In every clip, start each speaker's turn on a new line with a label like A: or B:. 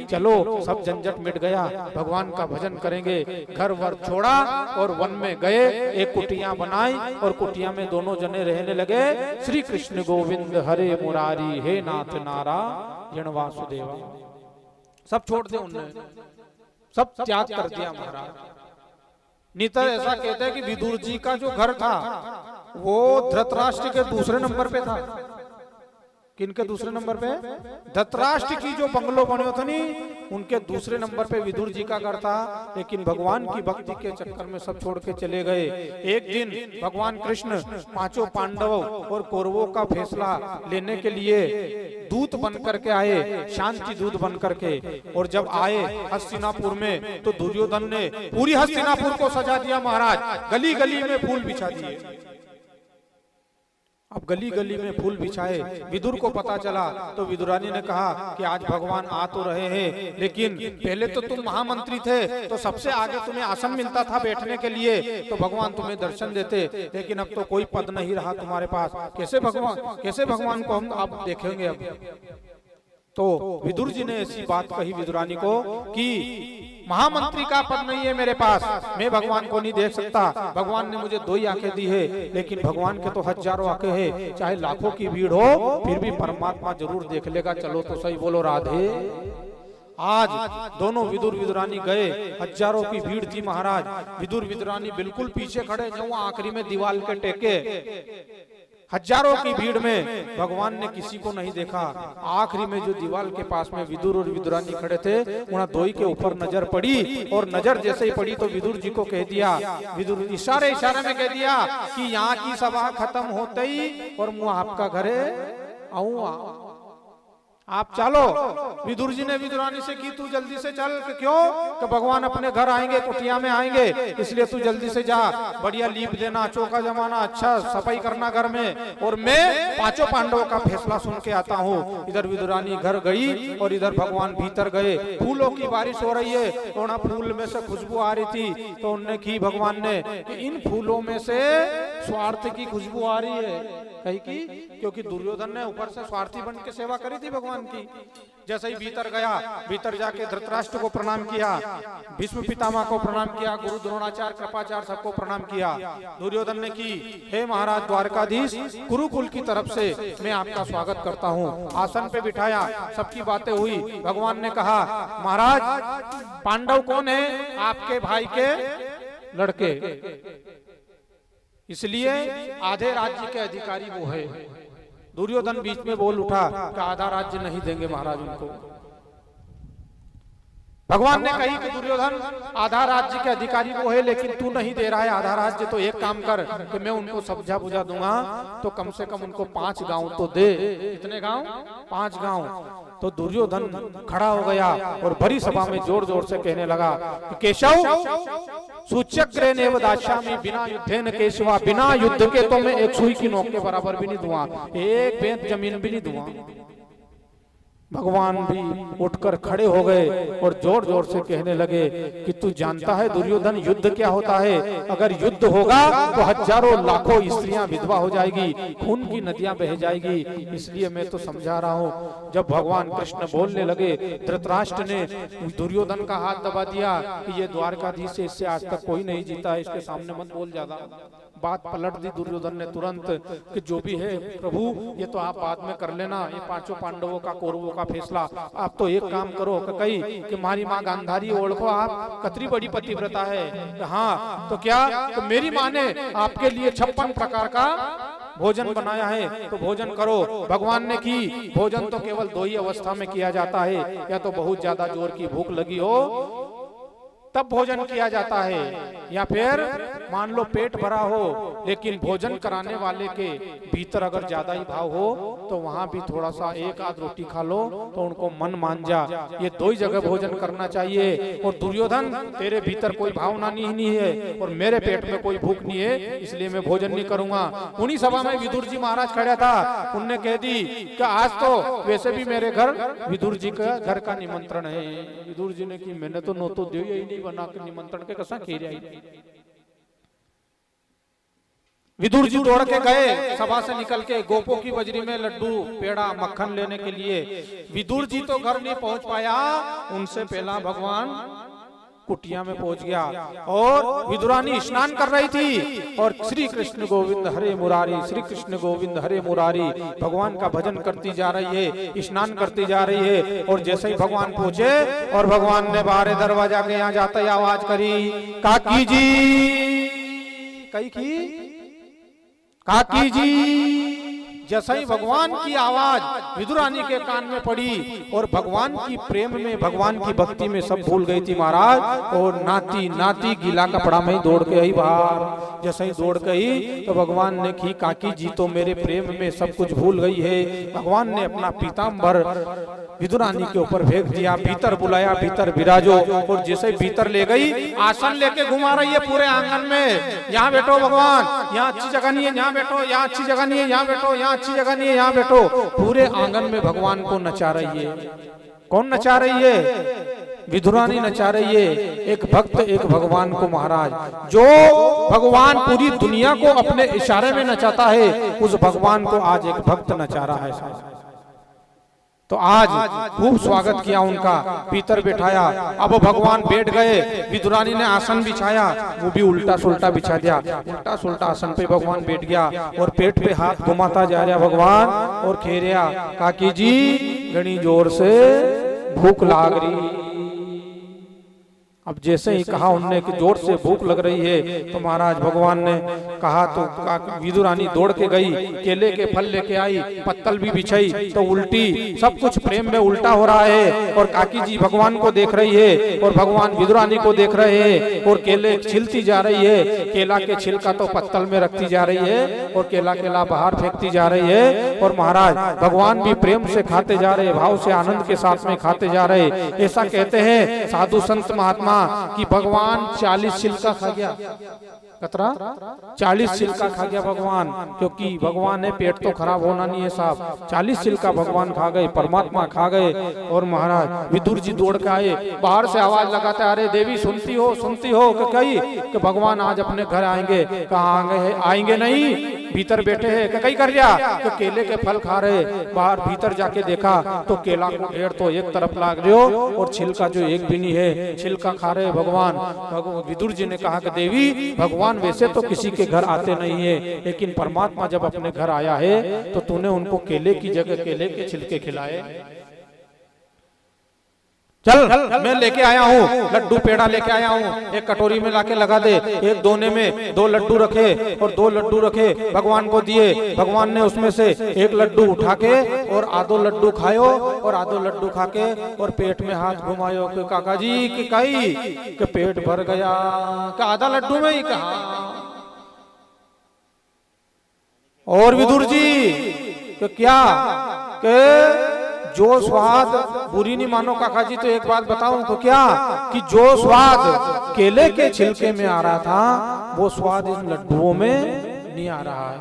A: चलो सब झंझट मिट गया, भगवान का भजन करेंगे। घर वर छोड़ा और वन में गए, एक कुटिया बनाई और कुटिया में दोनों जने रहने लगे। श्री कृष्ण गोविंद हरे मुरारी, हे नाथ नारायण वासुदेवा। सब छोड़ दिया उनने, सब त्याग कर दिया महाराज। नीतर ऐसा कहते हैं कि विदुर जी का जो घर था वो धृतराष्ट्र के दूसरे नंबर पे था। किनके दूसरे नंबर पे? धृतराष्ट्र की जो बंगलो बने थे नी, उनके दूसरे नंबर पे विदुर जी का घर था। लेकिन भगवान की भक्ति के चक्कर में सब छोड़ के चले गए। एक दिन भगवान कृष्ण पांचों पांडवों और कौरवों का फैसला लेने के लिए दूत बन करके आए, शांति दूत बन करके। और जब आए हस्तिनापुर में तो दुर्योधन ने पूरी हस्तिनापुर को सजा दिया महाराज, गली गली में फूल बिछा दिए। अब गली गली में फूल बिछाए। विदुर को पता चला तो विदुरानी ने कहा कि आज भगवान आ तो रहे हैं, लेकिन पहले तो तुम महामंत्री थे तो सबसे आगे तुम्हें आसन मिलता था बैठने के लिए, तो भगवान तुम्हें दर्शन देते। लेकिन अब तो कोई पद नहीं रहा तुम्हारे पास, कैसे भगवान को हम आप देखेंगे अब? तो विदुर जी ने ऐसी बात कही विदुरानी को कि महामंत्री का पद नहीं है मेरे पास, मैं भगवान को नहीं देख सकता। भगवान ने मुझे 2 ही आंखें दी है, लेकिन भगवान के तो हजारों आंखें हैं, चाहे लाखों की भीड़ हो फिर भी परमात्मा जरूर देख लेगा। चलो तो सही, बोलो राधे। आज दोनों विदुर विदुरानी गए, हजारों की भीड़ थी महाराज। विदुर विदुरानी बिल्कुल पीछे खड़े, जो आखिरी में दीवार के टेके। हजारों की भीड़ में भगवान ने किसी को नहीं देखा। आखिरी में जो दीवार के पास में विदुर और विदुरानी खड़े थे, वहां दोई के ऊपर नजर पड़ी। और नजर जैसे ही पड़ी तो विदुर जी को कह दिया, विदुर इशारे में कह दिया कि यहाँ की सभा खत्म होते ही और मुँह आपका घरे आऊंगा, आप चलो। विदुर जी ने विदुरानी से की तू जल्दी से चल, क्यों? कि भगवान अपने घर आएंगे, कुटिया में आएंगे, इसलिए तू जल्दी से जा, बढ़िया लीप देना, चौका जमाना, अच्छा सफाई करना घर में, और मैं पांचों पांडवों का फैसला सुन के आता हूँ। इधर विदुरानी घर गई और इधर भगवान भीतर गए। फूलों की बारिश हो रही है, तो ना फूल में से खुशबू आ रही थी, तो उनने की भगवान ने कि इन फूलों में से स्वार्थ की खुशबू आ रही है, कही की, क्योंकि दुर्योधन ने ऊपर से स्वार्थी बन के सेवा करी थी भगवान की। जैसे ही भीतर गया, भीतर जाके धृतराष्ट्र को प्रणाम किया, भीष्म पितामह को प्रणाम किया, गुरु द्रोणाचार्य कृपाचार्य सबको प्रणाम किया। दुर्योधन ने की, हे महाराज द्वारकाधीश, गुरुकुल की तरफ से मैं आपका स्वागत करता हूँ। आसन पे बिठाया, सबकी बातें हुई। भगवान ने कहा, महाराज पांडव कौन है? आपके भाई के लड़के, इसलिए आधे राज्य के अधिकारी वो है। दुर्योधन बीच में बोल उठा कि आधा राज्य नहीं देंगे महाराज उनको। भगवान ने कही कि दुर्योधन आधा राज्य के अधिकारी वो है, लेकिन तू नहीं दे रहा है आधा राज्य, तो एक काम कर कि मैं उनको समझा बुझा दूंगा, तो कम से कम उनको 5 गांव तो दे। कितने गांव? 5 गांव। तो दुर्योधन खड़ा हो गया और बड़ी सभा में जोर जोर से कहने लगा कि केशव सूच्यग्रे नेव दास्यामि बिना युद्धेन केशवा, बिना युद्ध के तो मैं एक सुई की नोक के बराबर भी नहीं दूंगा, एक बेंत जमीन भी नहीं दूंगा। भगवान भी उठकर खड़े हो गए और जोर जोर से कहने लगे कि तू जानता है दुर्योधन युद्ध क्या होता है? अगर युद्ध होगा तो हजारों लाखों स्त्रियां विधवा हो जाएगी, खून की नदियां बह जाएगी, इसलिए मैं तो समझा रहा हूँ। जब भगवान कृष्ण बोलने लगे, धृतराष्ट्र ने दुर्योधन का हाथ दबा दिया कि ये द्वारकाधीश से इससे आज तक कोई नहीं जीता है, इसके सामने मत बोल ज्यादा। बात पलट दी दुर्योधन ने तुरंत कि जो भी है प्रभु ये तो आप बाद में कर लेना, ये पांचों पांडवों का कौरवों का फैसला। आप तो एक काम करो कही कि हमारी माँ गांधारी ओळखो आप, कतरी बड़ी पतिव्रता है। हाँ तो क्या? तो मेरी माँ ने आपके लिए 56 प्रकार का भोजन बनाया है, तो भोजन करो। भगवान ने की, भोजन तो केवल 2 ही अवस्था में किया जाता है, या तो बहुत ज्यादा जोर की भूख लगी हो तब भोजन किया जाता है, या फिर मान लो पेट भरा हो लेकिन भोजन कराने वाले के भीतर अगर ज्यादा ही भाव हो तो वहां भी थोड़ा सा 1 आध रोटी खा लो तो उनको मन मान जा। ये 2 ही जगह भोजन करना चाहिए। और दुर्योधन तेरे भीतर कोई भावना नहीं है और मेरे पेट में कोई भूख नहीं है, इसलिए मैं भोजन नहीं करूंगा। उन्हीं सभा में विदुर जी महाराज खड़ा था, उनने कह दी कि आज तो वैसे भी मेरे घर विदुर जी का घर का निमंत्रण है। विदुर जी ने की मैंने तो नो तो दियो ही नहीं बना के निमंत्रण के कसा खेर आई। विदुर जी दौड़ के गए सभा से निकल के गोपों की बजरी में लड्डू पेड़ा मक्खन लेने के लिए। विदुर जी तो घर नहीं पहुंच पाया, उनसे पहला भगवान कुटिया में पहुंच गया और विदुरानी स्नान कर रही थी और श्री कृष्ण गोविंद हरे मुरारी, श्री कृष्ण गोविंद हरे मुरारी भगवान का भजन करती जा रही है, स्नान करती जा रही है। और जैसे ही भगवान पहुंचे और भगवान ने बाहर दरवाजा के यहाँ जाते ही आवाज करी, काकी जी, कही की काकी जी। जैसे ही भगवान की आवाज विदुरानी के कान में पड़ी और भगवान की प्रेम में, भगवान की भक्ति में सब भूल गई थी महाराज। और नाती नाती गीला कपड़ा में ही दौड़ के आई बाहर। जैसे ही दौड़ गई तो भगवान ने की, काकी जी तो मेरे प्रेम में सब कुछ भूल गई है। भगवान ने अपना पीताम्बर विदुरानी के ऊपर फेंक दिया, भीतर बुलाया, भीतर विराजो। और जैसे भीतर ले गई, आसन लेके घुमा रही है पूरे आंगन में, यहाँ बैठो भगवान, यहाँ अच्छी जगह नहीं है, यहाँ बैठो, यहाँ अच्छी जगह नहीं है, यहाँ बैठो, यहाँ अच्छी जगह नहीं है, यहाँ बैठो। पूरे आंगन में भगवान को नचा रही है। कौन नचा रही है? विदुरानी नचा रही है। एक भक्त एक भगवान को महाराज, जो भगवान पूरी दुनिया को अपने इशारे में नचाता है, उस भगवान को आज एक भक्त नचा रहा है। तो आज खूब स्वागत किया उनका, भीतर बैठाया। अब भगवान बैठ गए, विदुरानी ने आसन बिछाया, वो भी उल्टा सुल्टा बिछा दिया। उल्टा सुल्टा आसन पे भगवान बैठ गया और पेट पे हाथ घुमाता जा रहा भगवान और कह रहा, काकी जी घनी जोर से भूख लाग रही। अब जैसे ही कहा उनने कि जोर से भूख लग रही है, तो महाराज भगवान ने कहा तो विदुरानी दौड़ के गई, केले के फल लेके आई, पत्तल भी बिछाई, तो उल्टी, सब कुछ प्रेम में उल्टा हो रहा है। और काकी जी भगवान को देख रही है और भगवान विदुरानी को देख रहे हैं और केले छिलती जा रही है। केला के छिलका तो पत्तल में रखती जा रही है और केला केला बाहर फेंकती जा रही है। और महाराज भगवान भी प्रेम से खाते जा रहे, भाव से आनंद के साथ में खाते जा रहे। ऐसा कहते हैं साधु संत महात्मा कि भगवान 40 छिलका खा गया। कतरा 40 छिलका खा गया भगवान, क्योंकि भगवान है, पेट तो खराब होना नहीं है साहब। 40 छिलका भगवान खा गए, परमात्मा खा गए। और महाराज विदुर जी दौड़ के आए, बाहर से आवाज लगाते, अरे देवी सुनती हो कही कि भगवान आज अपने घर आएंगे। कहाँ आएंगे? नहीं, भीतर बैठे हैं। कहीं कर लिया तो केले के फल खा रहे। बाहर भीतर जाके देखा तो केला को ढेर तो एक तरफ लाग रहे हो और छिलका जो एक भी नहीं है, छिलका खा रहे भगवान। विदुर जी ने कहा कि देवी, भगवान वैसे तो किसी के घर आते नहीं है, लेकिन परमात्मा जब अपने घर आया है तो तूने उनको केले की जगह केले के छिलके खिलाए। चल मैं लेके आया हूँ, लड्डू पेड़ा लेके आया हूँ, एक कटोरी में लाके लगा दे। एक दोने में 2 लड्डू रखे और 2 लड्डू रखे भगवान को दिए। भगवान ने उसमें से एक लड्डू उठा के और आधो लड्डू खायो और आधो लड्डू खा के और पेट में हाथ घुमायो कि काका जी की कही कि पेट भर गया। का आधा लड्डू में ही कहा। और विदुर जी कि क्या के जो स्वाद, बुरी नहीं मानो काका जी, तो एक बात बताऊं तो क्या कि जो स्वाद केले के छिलके में आ रहा था, वो स्वाद इन लड्डुओं में नहीं आ रहा है।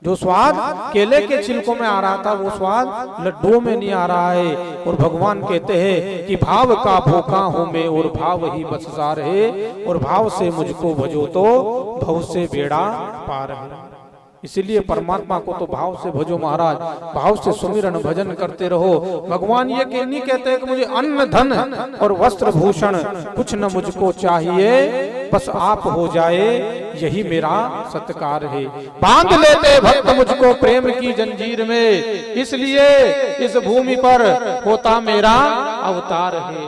A: जो स्वाद केले के छिलकों में आ रहा था, वो स्वाद लड्डुओं में नहीं आ रहा है। और भगवान कहते हैं कि भाव का भूखा हूं मैं और भाव ही बसजार है, और भाव से मुझको भजो तो भव से बेड़ा पार है। इसलिए परमात्मा को तो भाव से भजो महाराज, भाव से सुमिरन भजन करते रहो। भगवान ये नहीं कहते कि मुझे अन्न धन और वस्त्र भूषण कुछ न मुझको चाहिए, बस आप हो जाए यही मेरा सत्कार है। बांध लेते भक्त मुझको प्रेम की जंजीर में, इसलिए इस भूमि पर होता मेरा अवतार है।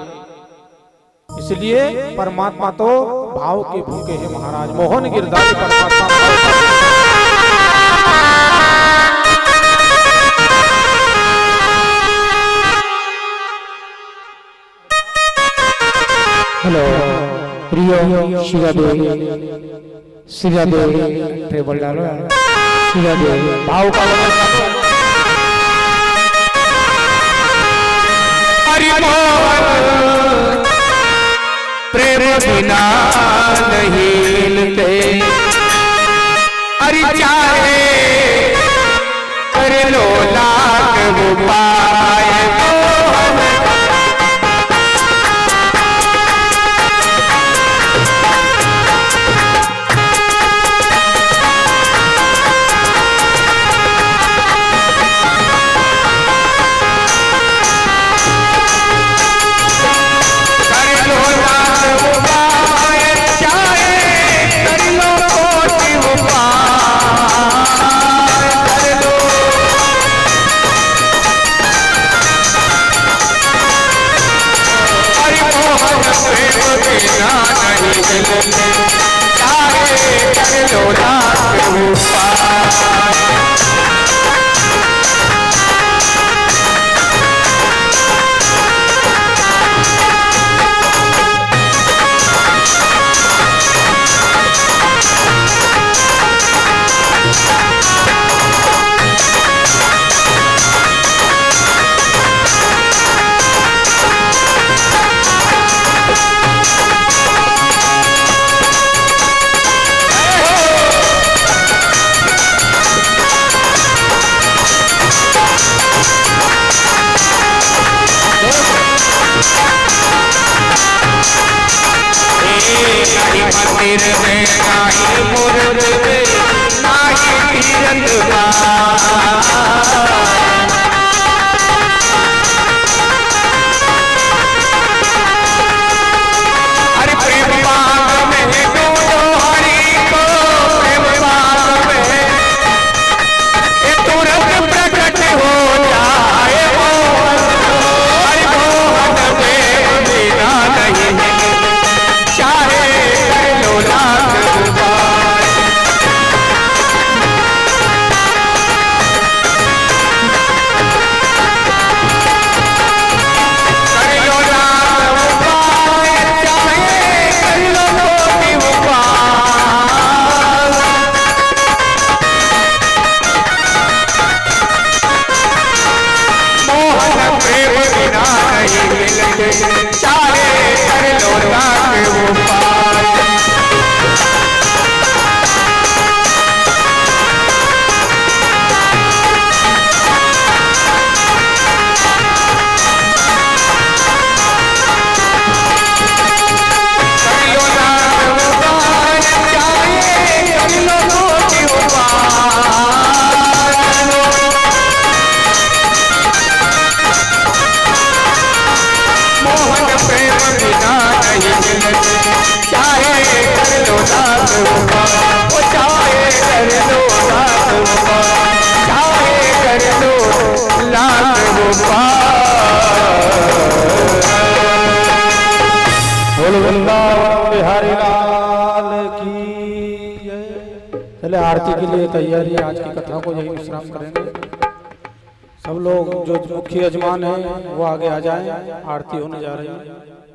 A: इसलिए परमात्मा तो भाव के भूखे हैं महाराज। मोहन गिरधारी परमात्मा
B: हेलो प्रियो शिवा दे टेबल डालो, शिवा दे भाव का प्रेम बिना नहीं मिलते, अरे चाहे अरे लो लाख वो पाए तो
C: चाहे कर लो लाख उपाय। मंदिर में नाही मुर्द में नाही तीरथ हरि प्रेम बाग में डूबो हरि को प्रेम बाग में ये तुरंत प्रकट हो जाए मोहन हरि मोहन में बिना नहीं चाहे कर लो लाख उपाय। कर लो लाख उपाय चाहे कर लो कोटि उपाय। मोहन प्रेम बिना नहीं मिलते चाहे कर लो लाख उपाय। मोहन प्रेम बिना नहीं मिलते चाहे कर लो लाख उपाय। वो चाहे कर लो लाख उपाय चाहे कर लो लाख उपाय।
A: बोल वृंदावन बिहारी लाल की जय। चले आरती के लिए तैयारी, आज की कथा को यही विश्राम करेंगे। सब लोग जो मुख्य यजमान है वो आगे आ जाएं, आरती होने जा रही है।